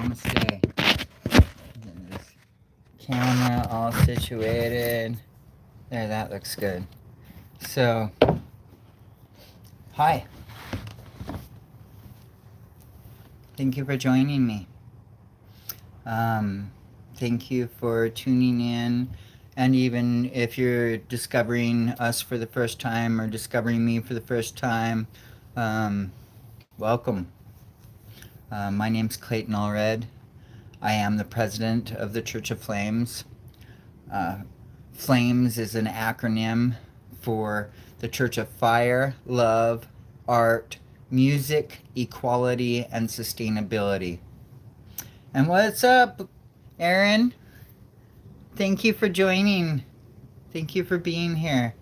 Namaste. Get this camera all situated. There, that looks good. So, hi. Thank you for joining me. Thank you for tuning in. And even if you're discovering us for the first time or discovering me for the first time, welcome. My name's Clayton Allred. I am the president of the Church of Flames. Flames is an acronym for the Church of Fire, Love, Art, Music, Equality, and Sustainability. And what's up, Aaron? Thank you for joining. Thank you for being here.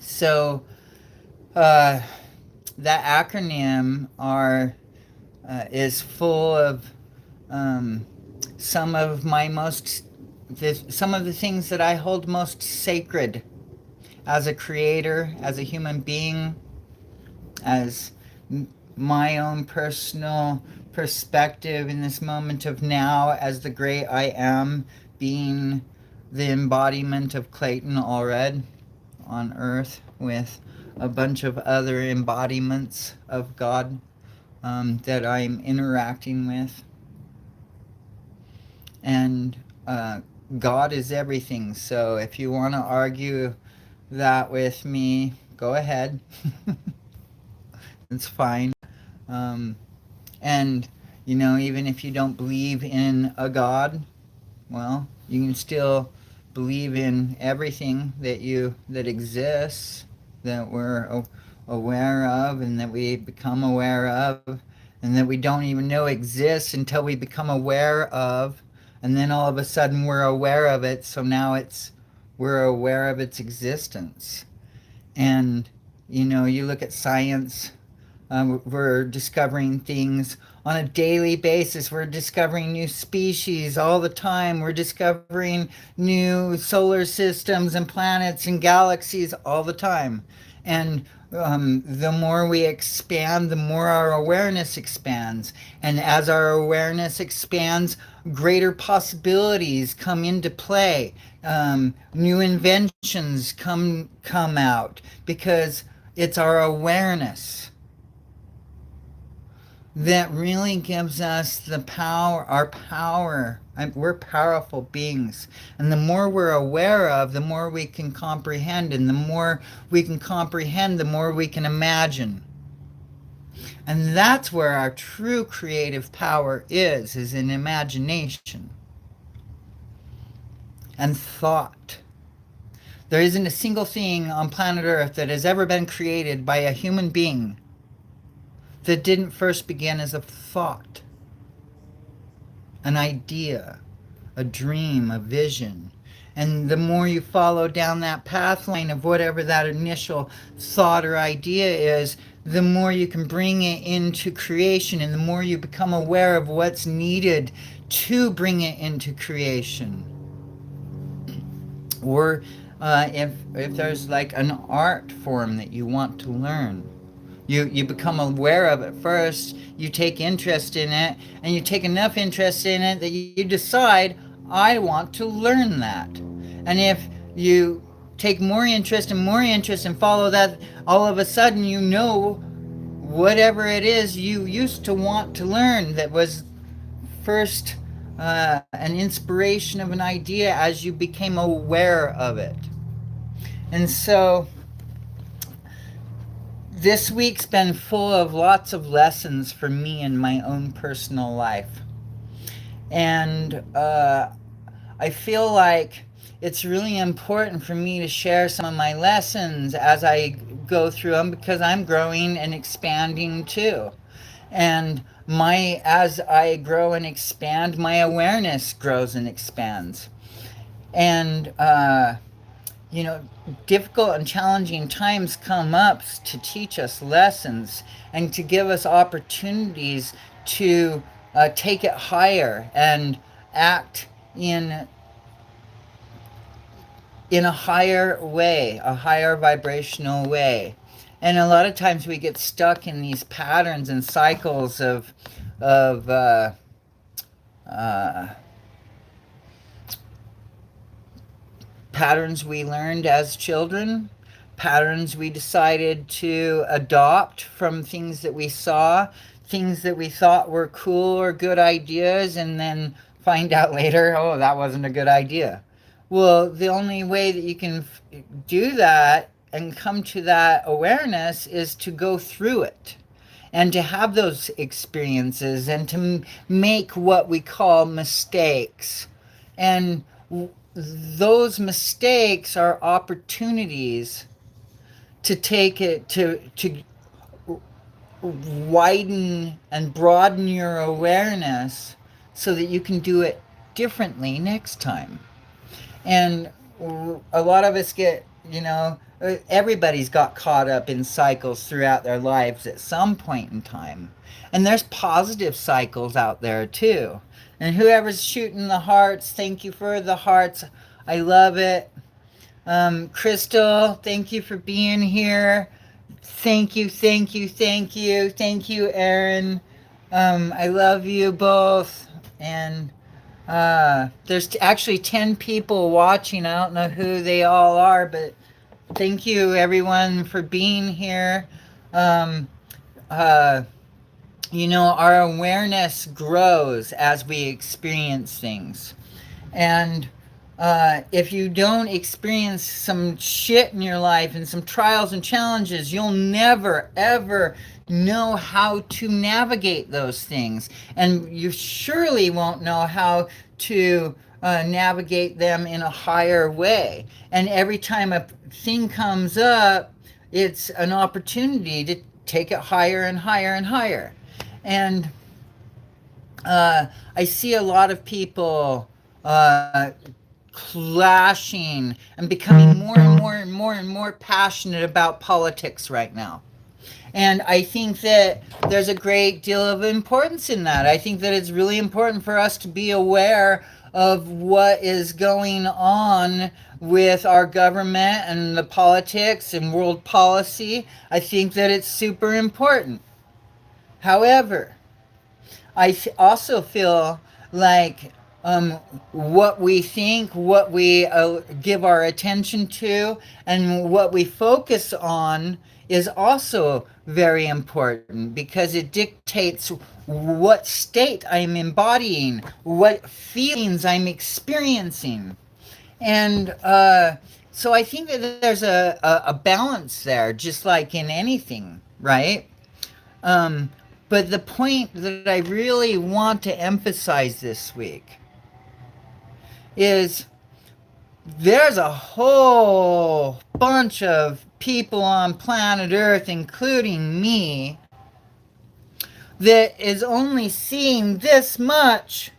So, that acronym is full of some of the things that I hold most sacred as a creator, as a human being, as my own personal perspective in this moment of now, as the great I am, being the embodiment of Clayton Allred on earth with a bunch of other embodiments of God that I'm interacting with. And God is everything. So if you want to argue that with me, go ahead. It's fine. And, even if you don't believe in a God, well, you can still believe in everything that exists, that we're aware of and that we become aware of, and that we don't even know exists until we become aware of, and then all of a sudden we're aware of it, so now we're aware of its existence. And you look at science, we're discovering things on a daily basis. We're discovering new species all the time. We're discovering new solar systems and planets and galaxies all the time. And the more we expand, the more our awareness expands. And as our awareness expands, greater possibilities come into play. New inventions come out because it's our awareness that really gives us the power, our power. We're powerful beings. And the more we're aware of, the more we can comprehend. And the more we can comprehend, the more we can imagine. And that's where our true creative power is in imagination and thought. There isn't a single thing on planet Earth that has ever been created by a human being that didn't first begin as a thought, an idea, a dream, a vision. And the more you follow down that path line of whatever that initial thought or idea is, the more you can bring it into creation, and the more you become aware of what's needed to bring it into creation. Or if there's like an art form that you want to learn, you become aware of it first, you take interest in it, and you take enough interest in it that you decide, I want to learn that. And if you take more interest and follow that, all of a sudden whatever it is you used to want to learn that was first an inspiration of an idea as you became aware of it. And so this week's been full of lots of lessons for me in my own personal life. And I feel like it's really important for me to share some of my lessons as I go through them, because I'm growing and expanding too. And as I grow and expand, my awareness grows and expands. And difficult and challenging times come up to teach us lessons and to give us opportunities to take it higher and act in a higher way, a higher vibrational way. And a lot of times we get stuck in these patterns and cycles of of uh, patterns we learned as children, patterns we decided to adopt from things that we saw, things that we thought were cool or good ideas, and then find out later, oh, that wasn't a good idea. Well, the only way that you can do that and come to that awareness is to go through it and to have those experiences and to make what we call mistakes. And those mistakes are opportunities to take it to widen and broaden your awareness so that you can do it differently next time. And a lot of us get, everybody's got caught up in cycles throughout their lives at some point in time. And there's positive cycles out there too. And whoever's shooting the hearts, thank you for the hearts. I love it. Crystal, thank you for being here. Thank you, thank you, thank you, thank you, Aaron. I love you both. And there's actually 10 people watching. I don't know who they all are, but thank you, everyone, for being here. Um, uh, our awareness grows as we experience things. And if you don't experience some shit in your life and some trials and challenges, you'll never, ever know how to navigate those things. And you surely won't know how to navigate them in a higher way. And every time a thing comes up, it's an opportunity to take it higher and higher and higher. And I see a lot of people clashing and becoming more and more and more and more passionate about politics right now. And I think that there's a great deal of importance in that. I think that it's really important for us to be aware of what is going on with our government and the politics and world policy. I think that it's super important. However, I also feel like what we think, what we give our attention to, and what we focus on is also very important because it dictates what state I'm embodying, what feelings I'm experiencing. And so I think that there's a balance there, just like in anything, right? Um, but the point that I really want to emphasize this week is there's a whole bunch of people on planet Earth, including me, that is only seeing this much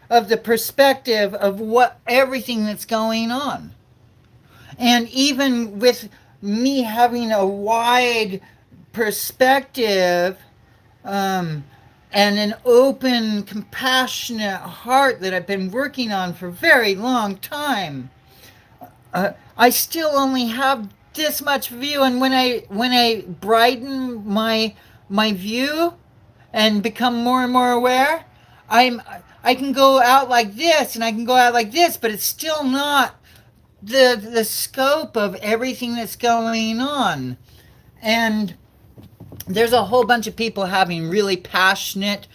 of the perspective of what everything that's going on. And even with me having a wide perspective, and an open, compassionate heart that I've been working on for a very long time, I still only have this much view. And when I brighten my view and become more and more aware, I can go out like this and I can go out like this, but it's still not the scope of everything that's going on. And there's a whole bunch of people having really passionate,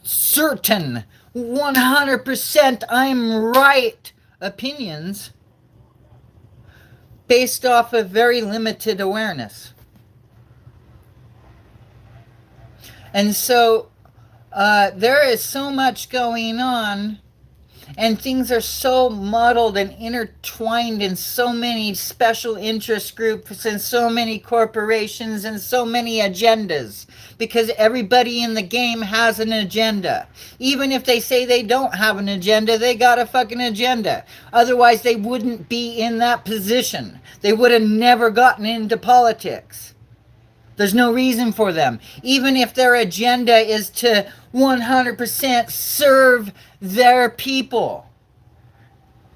certain, 100% I'm right opinions based off of very limited awareness. And so there is so much going on, and things are so muddled and intertwined in so many special interest groups and so many corporations and so many agendas, because everybody in the game has an agenda. Even if they say they don't have an agenda, they got a fucking agenda. Otherwise they wouldn't be in that position. They would have never gotten into politics. There's no reason for them. Even if their agenda is to 100% serve their people,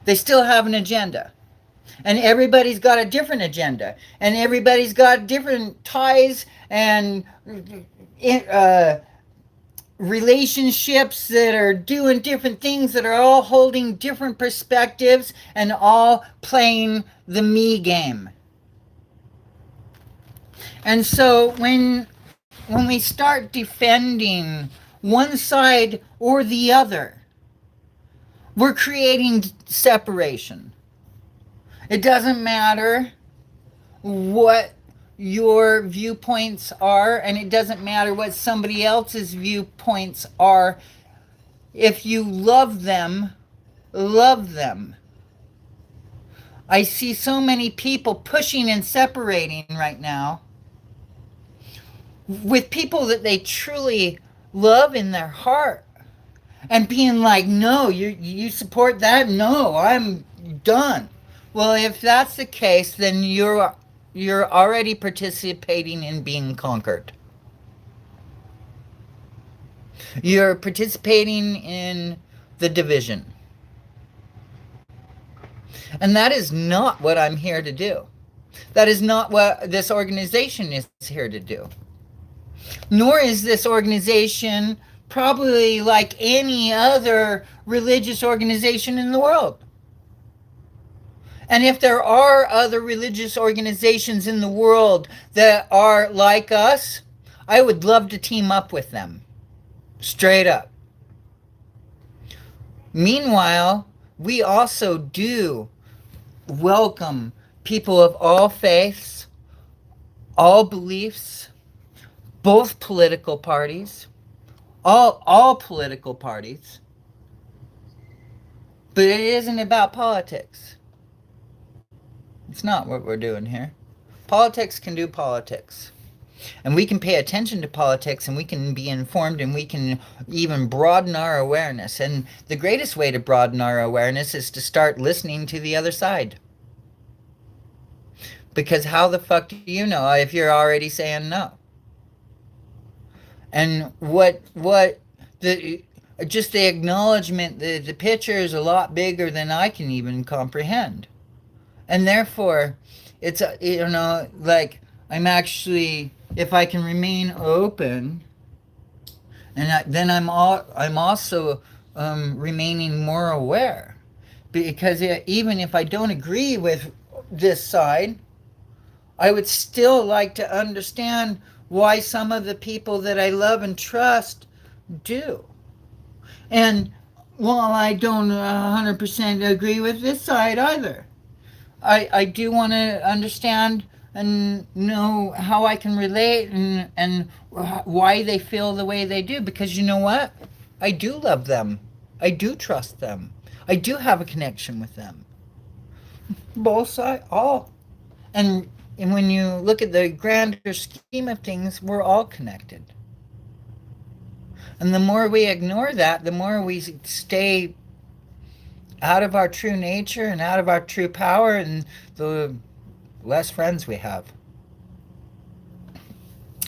they still have an agenda. And everybody's got a different agenda. And everybody's got different ties and relationships that are doing different things, that are all holding different perspectives and all playing the me game. And so when we start defending one side or the other, we're creating separation. It doesn't matter what your viewpoints are, and it doesn't matter what somebody else's viewpoints are. If you love them, love them. I see so many people pushing and separating right now with people that they truly love in their heart, and being like, no, you support that, no, I'm done. Well, if that's the case, then you're already participating in being conquered. You're participating in the division. And that is not what I'm here to do. That is not what this organization is here to do. Nor is this organization probably like any other religious organization in the world. And if there are other religious organizations in the world that are like us, I would love to team up with them. Straight up. Meanwhile, we also do welcome people of all faiths, all beliefs, both political parties, all political parties. But it isn't about politics. It's not what we're doing here. Politics can do politics. And we can pay attention to politics, and we can be informed, and we can even broaden our awareness. And the greatest way to broaden our awareness is to start listening to the other side. Because how the fuck do you know if you're already saying no? And what the just the acknowledgement that the picture is a lot bigger than I can even comprehend. And therefore, it's like, I'm actually, if I can remain open, and then I'm also remaining more aware, because even if I don't agree with this side, I would still like to understand why some of the people that I love and trust do. And while I don't 100% agree with this side either, I do want to understand and know how I can relate, and why they feel the way they do. Because you know what? I do love them. I do trust them. I do have a connection with them. Both sides, all. And when you look at the grander scheme of things, we're all connected. And the more we ignore that, the more we stay out of our true nature and out of our true power, and the less friends we have.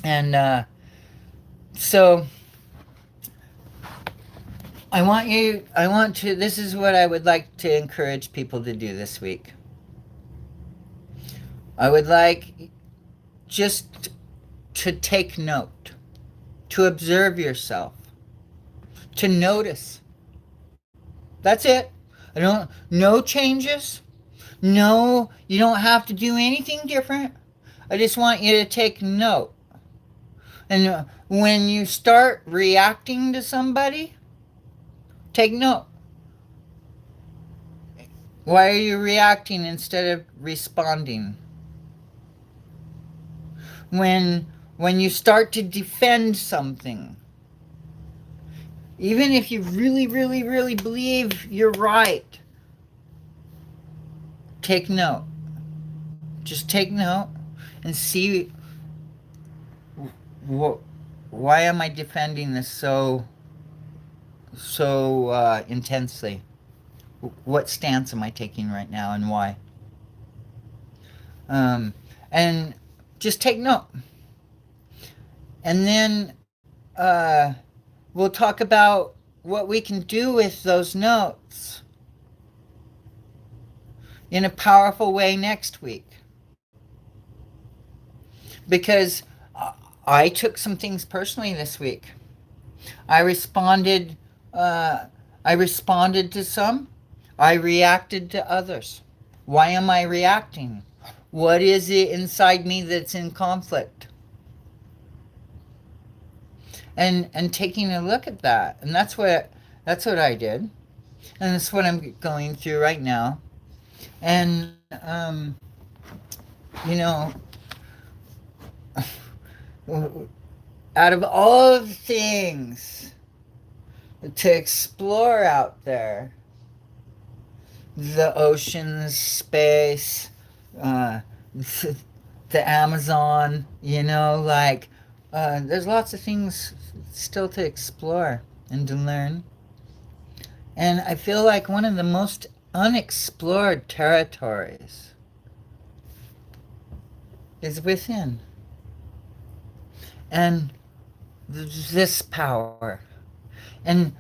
And so this is what I would like to encourage people to do this week. I would like just to take note, to observe yourself, to notice. That's it. No changes. No, you don't have to do anything different. I just want you to take note. And when you start reacting to somebody, take note. Why are you reacting instead of responding? When you start to defend something, even if you really, really, really believe you're right, take note. Just take note and see, why am I defending this so intensely? What stance am I taking right now, and why? And just take note. And then we'll talk about what we can do with those notes in a powerful way next week. Because I took some things personally this week. I responded. Uh, I responded to some. I reacted to others. Why am I reacting? What is it inside me that's in conflict? And taking a look at that, and that's what I did, and that's what I'm going through right now. And you know, out of all the things to explore out there, the oceans, space, uh, the Amazon, there's lots of things still to explore and to learn. And I feel like one of the most unexplored territories is within. And this power. And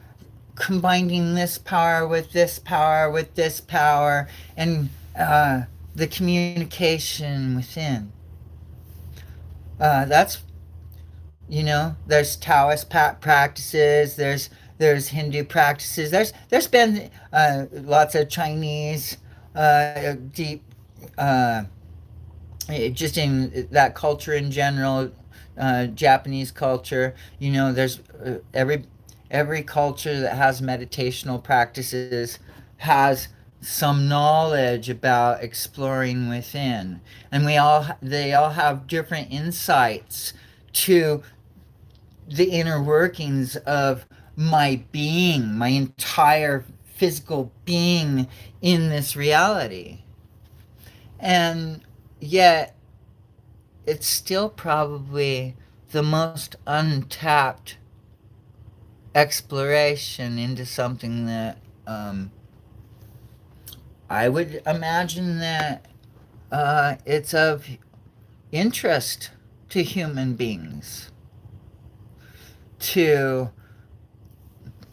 combining this power with this power with this power, and the communication within. That's there's Taoist practices. There's Hindu practices. There's been lots of Chinese deep just in that culture in general, Japanese culture. There's every culture that has meditational practices has some knowledge about exploring within, and they all have different insights to the inner workings of my being, my entire physical being in this reality. And yet, it's still probably the most untapped exploration into something that I would imagine that it's of interest to human beings to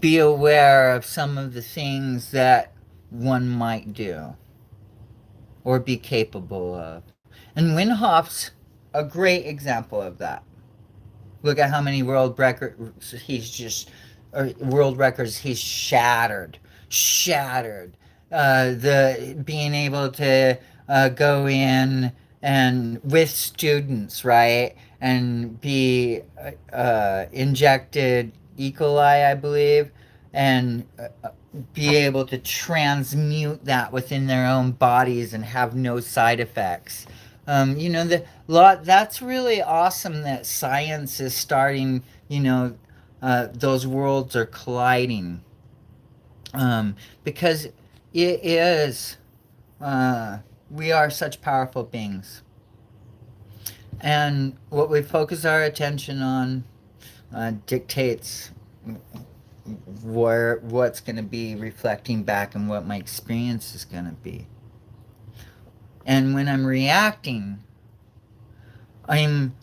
be aware of some of the things that one might do or be capable of. And Winhoff's a great example of that. Look at how many world records he's shattered. The being able to go in and with students, right, and be injected E. coli, I believe, and be able to transmute that within their own bodies and have no side effects. The lot that's really awesome that science is starting. Those worlds are colliding, because it is. We are such powerful beings, and what we focus our attention on dictates what's going to be reflecting back and what my experience is going to be. And when I'm reacting, I'm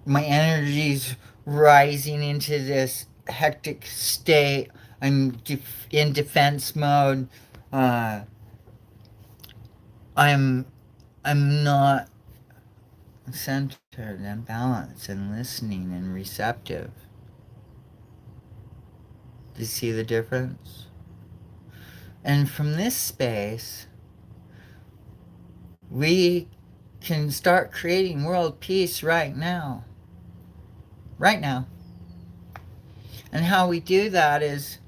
my energy's rising into this hectic state. I'm in defense mode. Uh, I'm I'm not centered and balanced and listening and receptive. Do you see the difference? And from this space, we can start creating world peace right now. Right now. And how we do that is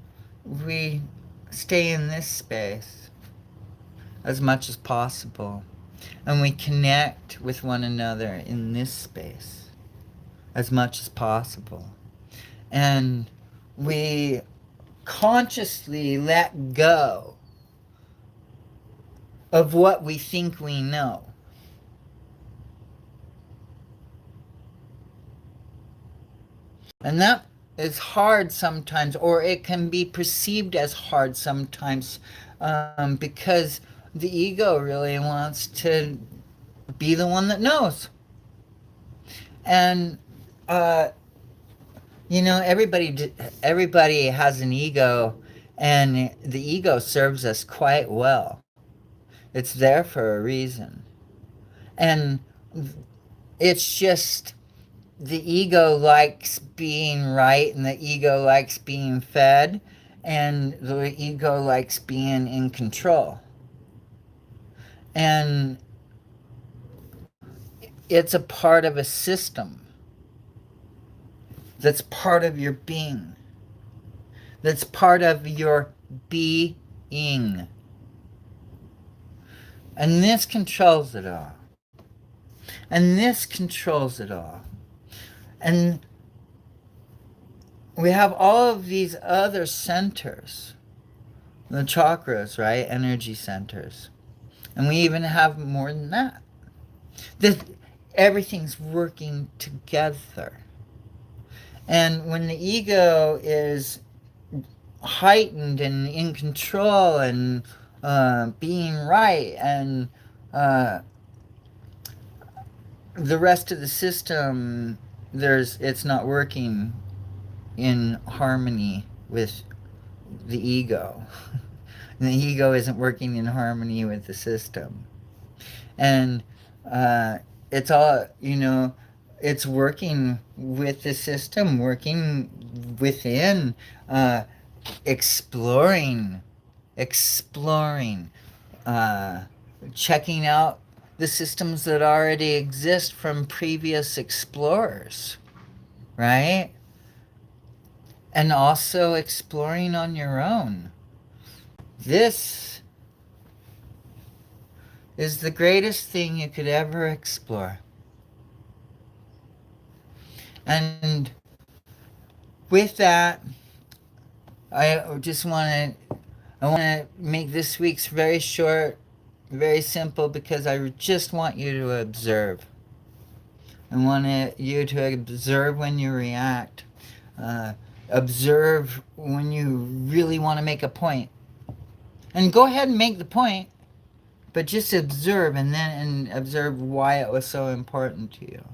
we stay in this space as much as possible. And we connect with one another in this space as much as possible. And we consciously let go of what we think we know. And that is hard sometimes, or it can be perceived as hard sometimes, because the ego really wants to be the one that knows. And, everybody has an ego, and the ego serves us quite well. It's there for a reason. And it's just the ego likes being right, and the ego likes being fed, and the ego likes being in control. And it's a part of a system that's part of your being, that's part of your being. And this controls it all. And this controls it all. And we have all of these other centers, the chakras, right? Energy centers. And we even have more than that. That everything's working together. And when the ego is heightened and in control and being right, and uh, the rest of the system, it's not working in harmony with the ego. The ego isn't working in harmony with the system. And it's all, it's working with the system, working within, uh, exploring, exploring, uh, checking out the systems that already exist from previous explorers, right? And also exploring on your own. This is the greatest thing you could ever explore. And with that, I just want to make this week's very short, very simple, because I just want you to observe. I want you to observe when you react. Uh, Observe when you really want to make a point. And go ahead and make the point, but just observe, and observe why it was so important to you.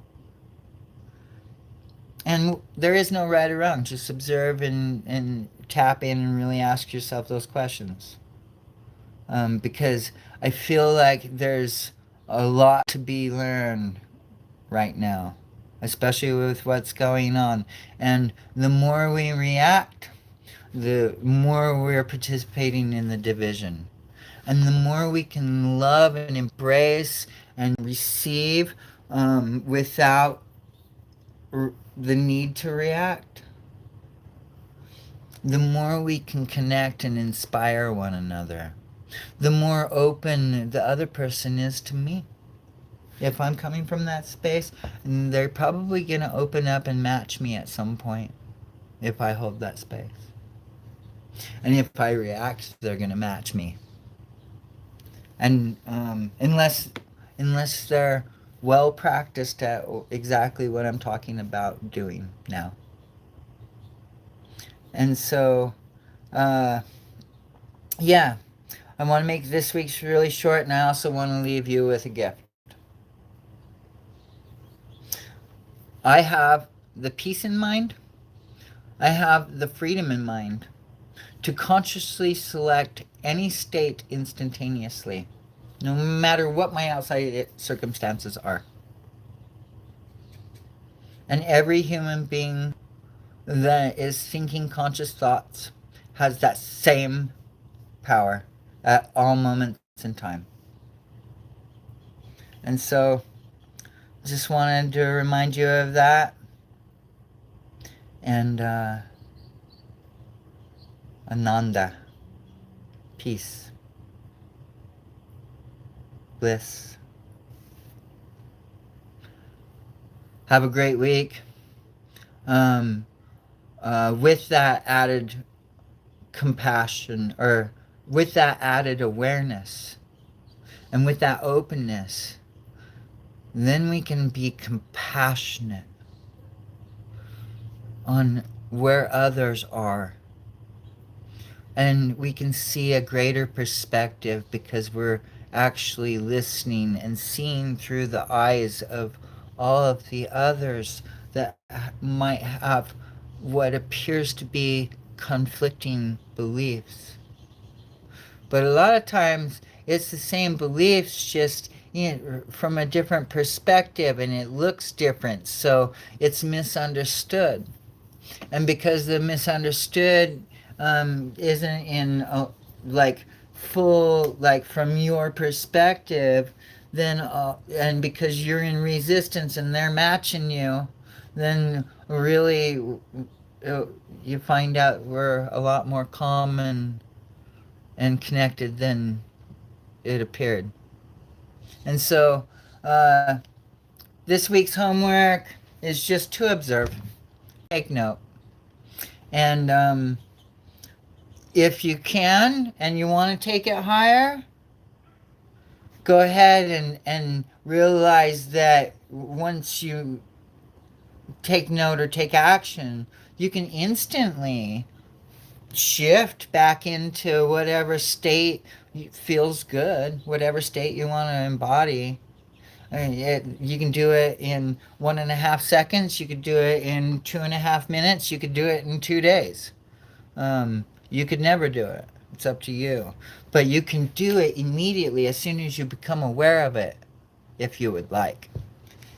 And there is no right or wrong. Just observe and tap in and really ask yourself those questions. Because I feel like there's a lot to be learned right now, especially with what's going on. And the more we react, the more we're participating in the division. And the more we can love and embrace and receive, without the need to react, the more we can connect and inspire one another. The more open the other person is to me. If I'm coming from that space, they're probably going to open up and match me at some point if I hold that space. And if I react, they're going to match me. And unless they're well practiced at exactly what I'm talking about doing now. And so, yeah, I want to make this week's really short, and I also want to leave you with a gift. I have the peace in mind, I have the freedom in mind to consciously select any state instantaneously, no matter what my outside circumstances are. And every human being that is thinking conscious thoughts has that same power at all moments in time. And so, just wanted to remind you of that. And Ananda, peace, bliss. Have a great week. With that added compassion, or with that added awareness, and with that openness, then we can be compassionate on where others are. And we can see a greater perspective because we're actually listening and seeing through the eyes of all of the others that might have what appears to be conflicting beliefs. But a lot of times it's the same beliefs, just from a different perspective, and it looks different, so it's misunderstood. And because the misunderstood isn't in like full, like from your perspective, then and because you're in resistance and they're matching you, then really uh, you find out we're a lot more calm and connected than it appeared. And so this week's homework is just to observe, take note, and if you can and you want to take it higher, go ahead and realize that once you take note or take action, you can instantly shift back into whatever state feels good, whatever state you want to embody. I mean, you can do it in 1.5 seconds. You could do it in 2.5 minutes. You could do it in 2 days. You could never do it. It's up to you. But you can do it immediately as soon as you become aware of it, if you would like.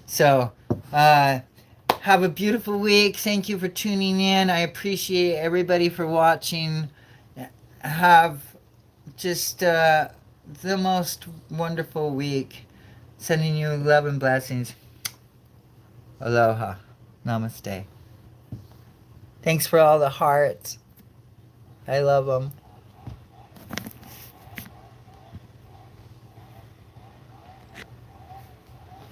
So, have a beautiful week. Thank you for tuning in. I appreciate everybody for watching. Have just the most wonderful week. Sending you love and blessings. Aloha. Namaste. Thanks for all the hearts. I love them.